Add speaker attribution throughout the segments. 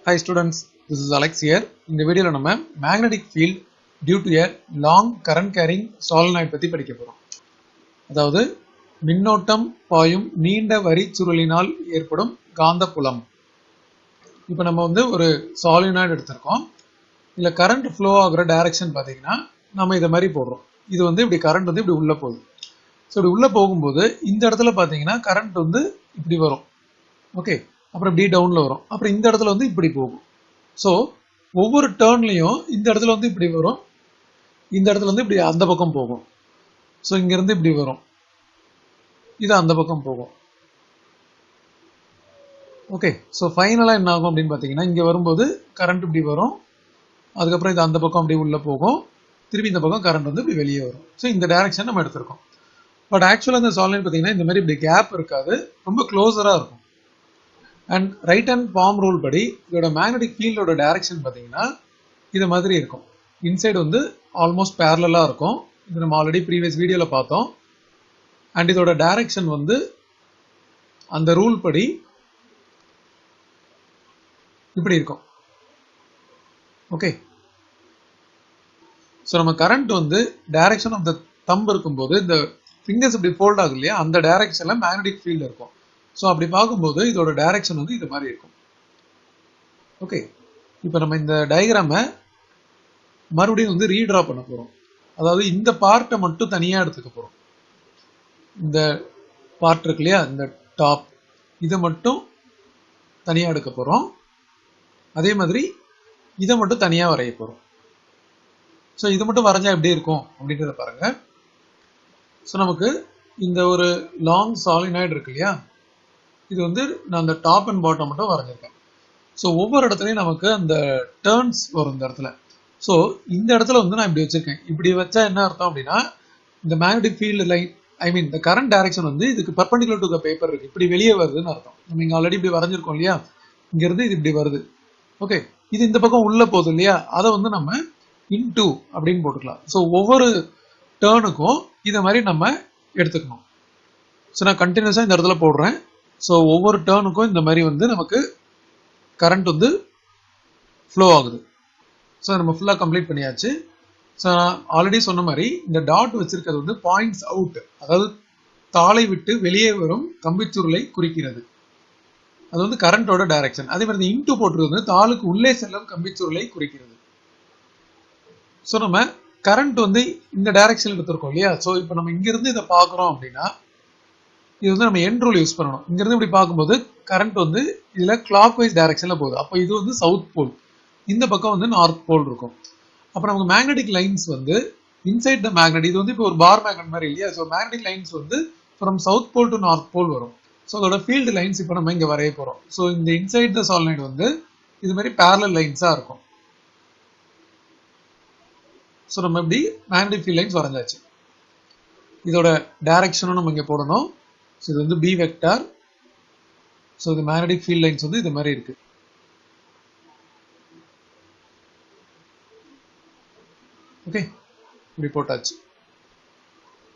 Speaker 1: Hi students, this is Alex here. இந்த வீடியோல நம்ம magnetic field due to a long current carrying solenoid பத்தி படிக்க போறோம். அதாவது மின்னோட்டம் பாயும் நீண்ட வரி சுருளினால் ஏற்படும் காந்தப்புலம். இப்போ நம்ம ஒரு solenoid எடுத்துறோம். இல்ல current flow ஆகுற direction பாத்தீங்கன்னா நாம இத மாதிரி போடுறோம். இது இப்படி current இப்படி உள்ள போகுது. சோ இப்படி உள்ள போகும்போது இந்த இடத்துல பாத்தீங்கன்னா current இப்படி வரும். ஓகே, அப்புறம் இப்படி டவுன்ல வரும். அப்புறம் இந்த இடத்துல இப்படி போகும். சோ ஒவ்வொரு டர்ன்லயும் இந்த இடத்துல இப்படி வரும், இந்த இடத்துல இப்படி அந்த பக்கம் போகும். சோ இங்க இருந்து இப்படி வரும், இது அந்த பக்கம் போகும். ஓகே, சோ ஃபைனலா என்ன ஆகும் அப்படின்னு பாத்தீங்கன்னா இங்க வரும்போது கரண்ட் இப்படி வரும், அதுக்கப்புறம் இது அந்த பக்கம் அப்படி உள்ள போகும், திருப்பி இந்த பக்கம் கரண்ட் இப்படி வெளியே வரும். ஸோ இந்த டைரக்ஷன் நம்ம எடுத்திருக்கோம். பட் ஆக்சுவலா இந்த சாலினாய்டு பாத்தீங்கன்னா இந்த மாதிரி இப்படி கேப் இருக்காது, ரொம்ப க்ளோஸரா இருக்கும். And right hand palm rule படி இதோட மேக்னெட்டிக் ஃபீல்டோட டைரக்ஷன் பார்த்தீங்கன்னா இது மாதிரி இருக்கும். இன்சைடு ஆல்மோஸ்ட் பேரலா இருக்கும். இது நம்ம ஆல்ரெடி ப்ரீவியஸ் வீடியோவில் பார்த்தோம். அண்ட் இதோட டைரக்ஷன் அந்த ரூல் படி இப்படி இருக்கும். ஓகே, ஸோ நம்ம current direction of the thumb இருக்கும்போது இந்த ஃபிங்கர்ஸ் இப்படி ஃபோல்ட் ஆகும் இல்லையா, அந்த டைரக்ஷன்ல மேக்னெட்டிக் ஃபீல்டு இருக்கும். ஸோ அப்படி பார்க்கும்போது இதோட டைரக்ஷன் இது மாதிரி இருக்கும். ஓகே, இப்போ நம்ம இந்த டயக்ராமை மறுபடியும் ரீட்ரா பண்ண போறோம். அதாவது இந்த பார்ட்டை மட்டும் தனியாக எடுத்துக்க போறோம். இந்த பார்ட் இருக்கு இல்லையா, இந்த டாப், இதை மட்டும் தனியாக எடுக்க போறோம். அதே மாதிரி இதை மட்டும் தனியாக வரைய போறோம். ஸோ இது மட்டும் வரைஞ்சா எப்படி இருக்கும் அப்படின்றத பாருங்க. ஸோ நமக்கு இந்த ஒரு லாங் சாலினாய்டு இருக்கு இல்லையா, இது நான் அந்த டாப் அண்ட் பாட்டம் மட்டும் வரைஞ்சிருக்கேன். ஸோ ஒவ்வொரு இடத்துலையும் நமக்கு அந்த டேர்ன்ஸ் வரும் இந்த இடத்துல. ஸோ இந்த இடத்துல நான் இப்படி வச்சிருக்கேன். இப்படி வச்சா என்ன அர்த்தம் அப்படின்னா, இந்த மேக்னெட்டிக் ஃபீல்டு லைன், ஐ மீன் இந்த கரண்ட் டைரக்ஷன் இதுக்கு பர்பண்டிகுலர் டு த பேப்பர் இருக்கு, இப்படி வெளியே வருதுன்னு அர்த்தம். நம்ம இங்க ஆல்ரெடி இப்படி வரைஞ்சிருக்கோம் இல்லையா, இங்க இருந்து இது இப்படி வருது. ஓகே, இது இந்த பக்கம் உள்ள போகுது இல்லையா, அதை நம்ம இன்டு அப்படின்னு போட்டுக்கலாம். ஸோ ஒவ்வொரு டேர்னுக்கும் இதை மாதிரி நம்ம எடுத்துக்கணும். ஸோ நான் கண்டினியூஸா இந்த இடத்துல போடுறேன். ஸோ ஒவ்வொரு டேர்னுக்கும் இந்த மாதிரி நமக்கு கரண்ட் ஃப்ளோ ஆகுது. ஸோ நம்ம ஃபுல்லாக கம்ப்ளீட் பண்ணியாச்சு. ஸோ நான் ஆல்ரெடி சொன்ன மாதிரி இந்த டாட் வச்சிருக்கிறது பாயிண்ட்ஸ் அவுட், அதாவது தாளை விட்டு வெளியே வரும் கம்பிச்சுருளை குறிக்கிறது. அது கரண்டோட டைரக்ஷன். அதே மாதிரி இன்டு போட்டிருக்கிறது தாளுக்கு உள்ளே செல்லும் கம்பிச்சுருளை குறிக்கிறது. ஸோ நம்ம கரண்ட் இந்த டைரக்ஷன் எடுத்திருக்கோம் இல்லையா. ஸோ இப்போ நம்ம இங்கிருந்து இதை பார்க்குறோம் அப்படின்னா இது நம்ம எண்ட் ரூல் யூஸ் பண்ணணும். இங்கிருந்து இப்படி பார்க்கும்போது கரண்ட் இதுல கிளாக் வைஸ் டைரக்ஷன்ல போகுது. அப்போ இது சவுத் போல், இந்த பக்கம் நார்த் போல் இருக்கும். அப்போ நமக்கு magnetic lines inside the magnet, இது இப்போ ஒரு பார் மேக்னெட் மாதிரி இல்லையா. So magnetic lines from south pole to north pole வரும். ஸோ அதோட ஃபீல்டு லைன்ஸ் இப்போ நம்ம இங்க வரைய போறோம். ஸோ இந்த இன்சைட் த சாலினாய்டு இது மாதிரி பேரலல் லைன்ஸா இருக்கும். ஸோ நம்ம இப்படி மேக்னெட்டிக் ஃபீல்ட் லைன்ஸ் வரைஞ்சாச்சு. இதோட டைரக்ஷனும் நம்ம இங்க போடணும். ஸோ இது பி வெக்டார். ஸோ இது மேக்னெட்டிக் ஃபீல்ட் லைன்ஸ் இது மாதிரி இருக்கு. ஓகே, இப்படி போட்டாச்சு.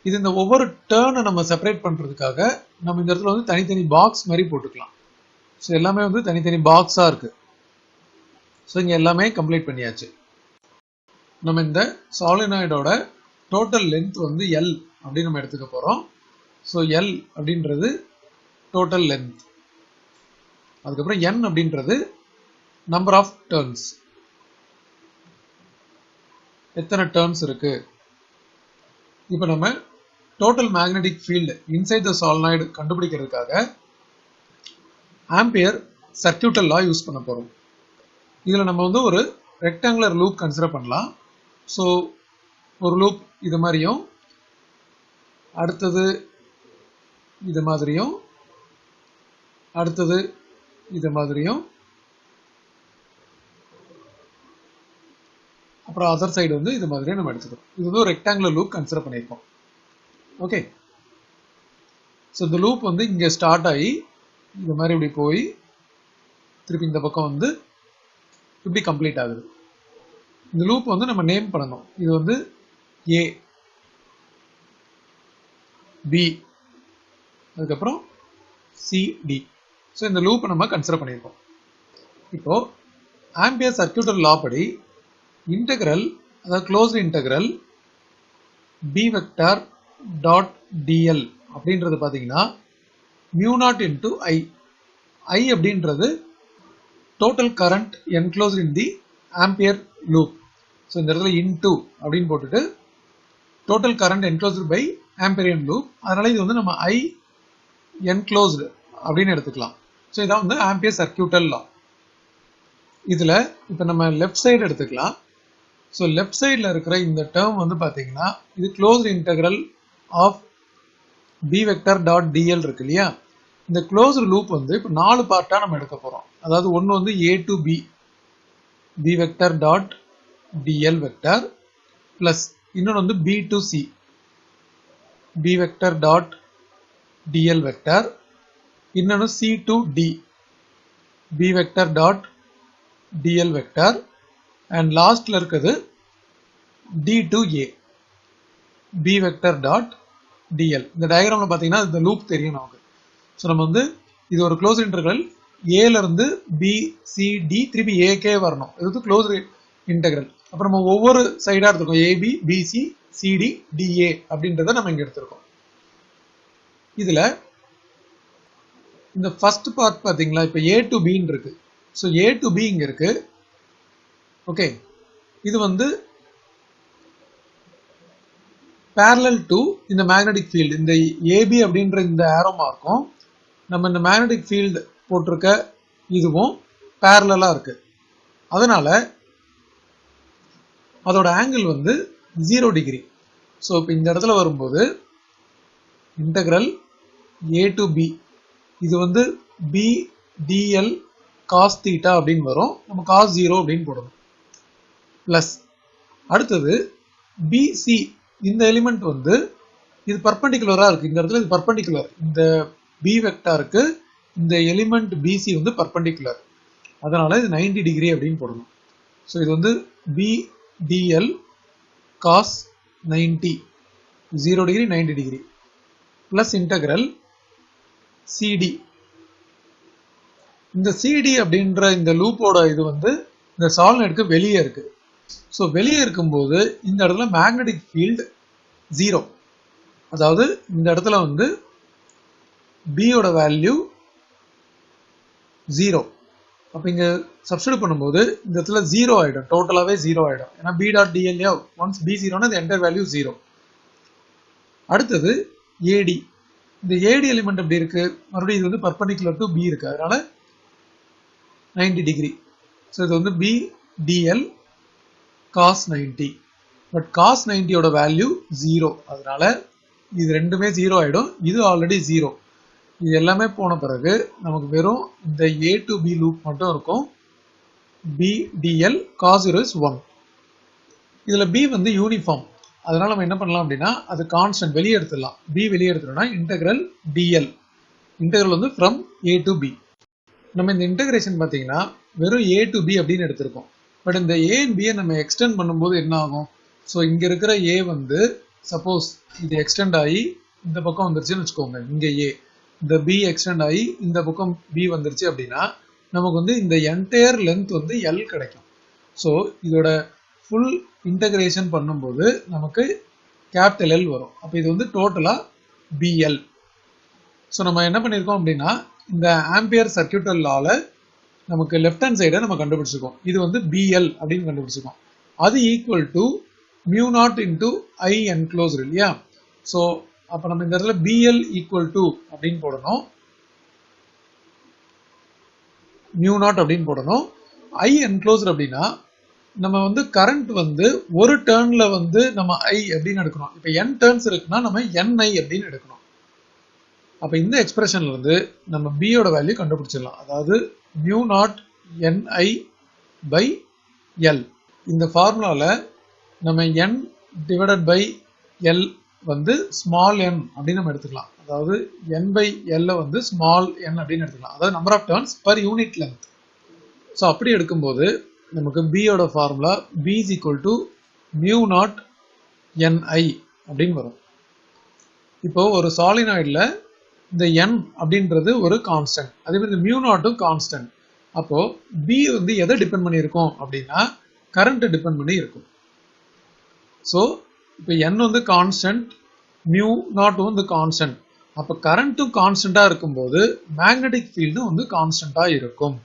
Speaker 1: இது இந்த ஒவ்வொரு டேர்னை நம்ம செப்பரேட் பண்றதுக்காக நம்ம இந்த இடத்துல தனித்தனி பாக்ஸ் மாதிரி போட்டுக்கலாம். ஸோ எல்லாமே தனித்தனி பாக்ஸா இருக்கு. ஸோ இங்க எல்லாமே கம்ப்ளீட் பண்ணியாச்சு. நம்ம இந்த சாலினாய்டோட டோட்டல் லென்த் எல் அப்படின்னு நம்ம எடுத்துக்க போறோம். ஸோ எல் அப்படின்றது டோட்டல் லென்த். அதுக்கப்புறம் என் அப்படின்றது நம்பர் ஆஃப் டர்ன்ஸ், எத்தனை டர்ன்ஸ் இருக்கு. இப்போ நம்ம total magnetic field inside the solenoid கண்டுபிடிக்கிறதுக்காக ஆம்பியர் சர்க்யூட்டல் லா யூஸ் பண்ண போறோம். இதுல நம்ம ஒரு ரெக்டாங்குலர் லூப் கன்சிடர் பண்ணலாம். ஸோ ஒரு லூப் இது மாதிரியும், அடுத்தது இது மாதிரியும், அடுத்தது இது மாதிரியும், அப்புறம் அதர் சைடு இது மாதிரியும் நம்ம எடுத்துக்கிறோம். இது ஒரு ரெக்டாங்குலர் லூப் கன்சிடர் பண்ணியிருக்கோம். ஓகே, ஸோ இந்த லூப் இங்க ஸ்டார்ட் ஆகி இது மாதிரி இப்படி போய் திருப்பி இந்த பக்கம் இப்படி கம்ப்ளீட் ஆகுது. இந்த லூப் நம்ம நேம் பண்ணணும். இது ஏ, பி, அதுக்கப்புறம் சிடி. ஸோ இந்த லூப் நம்ம கன்சிடர் பண்ணியிருக்கோம். இப்போ ஆம்பியர் சர்க்யூட்டல் லா படி இன்டெக்ரல், அதாவது closed integral b vector dot dl அப்படின்றது பார்த்தீங்கன்னா mu naught into I. I அப்படின்றது total current enclosed in the Ampere loop. So இந்த இடத்துல இன்டு அப்படின்னு போட்டுட்டு total current enclosed by Amperian loop. அதனால இது வந்து நம்ம ஐ என்க்ளோஸ்டு அப்படின்னு எடுத்துக்கலாம். ஸோ இதான் வந்து ஆம்பியர் சர்க்யூட்டல் லா. இதில் இப்போ நம்ம லெஃப்ட் சைடு எடுத்துக்கலாம். ஸோ லெஃப்ட் சைடில் இருக்கிற இந்த டேர்ம் வந்து பார்த்தீங்கன்னா இது closed integral of B vector dot dl இருக்கு இல்லையா. இந்த க்ளோஸ்டு லூப் வந்து இப்போ 4 பார்ட்டாக நம்ம எடுக்க போகிறோம். அதாவது ஒன்று வந்து A to B B vector dot DL vector plus இன்னொன்று வந்து B to C B vector dot DL vector, இன்னொன்று C to D B vector dot DL vector, and லாஸ்ட்ல இருக்குது D to A B vector dot DL. இந்த டயக்ராம்ல பார்த்தீங்கன்னா இந்த loop தெரியும் நமக்கு. ஸோ நம்ம வந்து இது ஒரு க்ளோஸ் இன்டெக்ரல் ஏல இருந்து பி சி டி திருப்பி ஏகே வரணும். இது வந்து க்ளோஸ் இன்டெக்ரல். அப்புறம் நம்ம ஒவ்வொரு சைடாக எடுத்துருக்கோம். ஏபி பிசி சிடி டிஏ அப்படின்றத நம்ம இங்கே எடுத்திருக்கோம். இதில் இந்த ஃபர்ஸ்ட் பார்ட் பார்த்தீங்களா, இப்போ ஏ டு பின்னு இருக்கு. ஸோ ஏ டு பி இங்கே இருக்கு. ஓகே, இது வந்து parallel to இந்த மேக்னெட்டிக் ஃபீல்டு. இந்த ஏபி அப்படின்ற இந்த ஆரோ மார்க்கும் நம்ம இந்த மேக்னெட்டிக் ஃபீல்டு போட்டிருக்க இதுவும் பேரலா இருக்கு. அதனால அதோட ஆங்கிள் வந்து 0 டிகிரி. ஸோ இப்போ இந்த இடத்துல வரும்போது இன்டெக்ரல் ஏ டு பி இது வந்து பி டிஎல் காஸ் தீட்டா அப்படின்னு வரும். நம்ம காஸ் 0 அப்படின்னு போடணும். பிளஸ் அடுத்தது பிசி இந்த எலிமெண்ட் வந்து இது பர்பண்டிகுலரா இருக்கு. இந்த இடத்துல இது பர்பண்டிகுலர். இந்த பி வெக்டாருக்கு இந்த எலிமெண்ட் பிசி வந்து பர்பண்டிகுலர். அதனால இது 90 டிகிரி அப்படின்னு போடணும். ஸோ இது வந்து B TL cos 90 0 degree 90 degree plus integral CD. இந்த சிடி அப்படின்ற இந்த லூப்போட இது வந்து இந்த சாலினாய்டுக்கு வெளியே இருக்கு. ஸோ வெளியே இருக்கும்போது இந்த இடத்துல மேக்னெட்டிக் ஃபீல்டு 0. அதாவது இந்த இடத்துல வந்து பியோட வேல்யூ 0. அப்போ இங்கே சப்ஸ்டிட்யூட் பண்ணும்போது இந்த இடத்துல 0 ஆகிடும். டோட்டலாகவே 0 ஆகிடும். ஏன்னா பி டாட் டிஎல்ஏ ஒன்ஸ் பி 0னா இந்த என்டர் வேல்யூ 0. அடுத்தது ஏடி. இந்த ஏடி எலிமெண்ட் எப்படி இருக்கு, மறுபடியும் இது வந்து பர்பண்டிகுலர் டு பி இருக்கு. அதனால 90 டிகிரி. ஸோ இது வந்து B TL cos 90. But cos 90யோட வேல்யூ 0. அதனால இது ரெண்டுமே 0 ஆகிடும். இது ஆல்ரெடி 0. இது எல்லாமே போன பிறகு நமக்கு வெறும் இந்த ஏ டு பி லூப் மட்டும் இருக்கும். B TL cos 0 is 1. இதில் பி வந்து யூனிஃபார்ம். அதனால நம்ம என்ன பண்ணலாம் அப்படின்னா அது கான்ஸ்டன்ட் வெளியே எடுத்துடலாம். பி வெளியே எடுத்துட்டோம்னா இன்டெக்ரல் டிஎல். இன்டெக்ரல் வந்து ஃப்ரம் ஏ டு பி. நம்ம இந்த இன்டெகிரேஷன் பார்த்தீங்கன்னா வெறும் ஏ டு பி அப்படின்னு எடுத்திருக்கோம். பட் இந்த ஏ அண்ட் பியை நம்ம எக்ஸ்டெண்ட் பண்ணும்போது என்ன ஆகும்? ஸோ இங்கே இருக்கிற ஏ வந்து சப்போஸ் இது எக்ஸ்டெண்ட் ஆகி இந்த பக்கம் வந்துருச்சுன்னு வச்சுக்கோங்க. இங்கே ஏ இந்த பி எக்ஸ்டெண்ட் ஆகி இந்த பக்கம் பி வந்துருச்சு அப்படின்னா நமக்கு வந்து இந்த என்டையர் லென்த் வந்து எல் கிடைக்கும். ஸோ இதோட ஃபுல் இன்டகிரேஷன் பண்ணும்போது நமக்கு கேபிட்டல் எல் வரும். அப்போ இது வந்து டோட்டலாக பிஎல். ஸோ நம்ம என்ன பண்ணியிருக்கோம் அப்படின்னா இந்த ஆம்பியர் சர்க்யூட்டல் லால நமக்கு லெஃப்ட் ஹேண்ட் சைடை நம்ம கண்டுபிடிச்சிருக்கோம். இது வந்து பிஎல் அப்படின்னு கண்டுபிடிச்சிருக்கோம். அது equal to mu naught into I enclosed இல்லையா. ஸோ அப்போ நம்ம இந்த இடத்துல பிஎல் ஈக்குவல் டு அப்படின்னு போடணும், மியூ நாட் அப்படின்னு போடணும். ஐ என்க்ளோஸ்டு அப்படின்னா நம்ம வந்து கரண்ட் வந்து ஒரு டேர்ன்ல வந்து நம்ம ஐ அப்படின்னு எடுக்கணும். இப்போ n டேர்ன்ஸ் இருக்குன்னா நம்ம ni அப்படின்னு எடுக்கணும். அப்போ இந்த எக்ஸ்பிரஷன்ல இருந்து நம்ம பியோட வேல்யூ கண்டுபிடிச்சிடலாம். அதாவது mu naught ni by l. இந்த ஃபார்முலால நம்ம n டிவைடட் பை எல் வந்து ஸ்மால் n அப்படின்னு நம்ம எடுத்துக்கலாம். அதாவது n பை எல் வந்து ஸ்மால் n அப்படின்னு எடுத்துக்கலாம். அதாவது number of turns per unit length. So அப்படி எடுக்கும்போது நமக்கு பியோட formula b is equal to mu naught ni அப்படின்னு வரும். இப்போ ஒரு சாலினாய்டில் இந்த n அப்படின்றது ஒரு கான்ஸ்டன்ட். அதே மாதிரி இந்த மியூ நாட்டும் கான்ஸ்டன்ட். அப்போ B வந்து எதை டிபெண்ட் பண்ணி இருக்கும் அப்படின்னா கரண்ட் டிபெண்ட் பண்ணி இருக்கும். ஸோ இப்போ n வந்து கான்ஸ்டன்ட், மியூ நாட் வந்து கான்ஸ்டன்ட். அப்போ கரண்ட்டும் கான்ஸ்டன்டா இருக்கும்போது மேக்னெட்டிக் ஃபீல்டும் வந்து கான்ஸ்டன்டா இருக்கும்.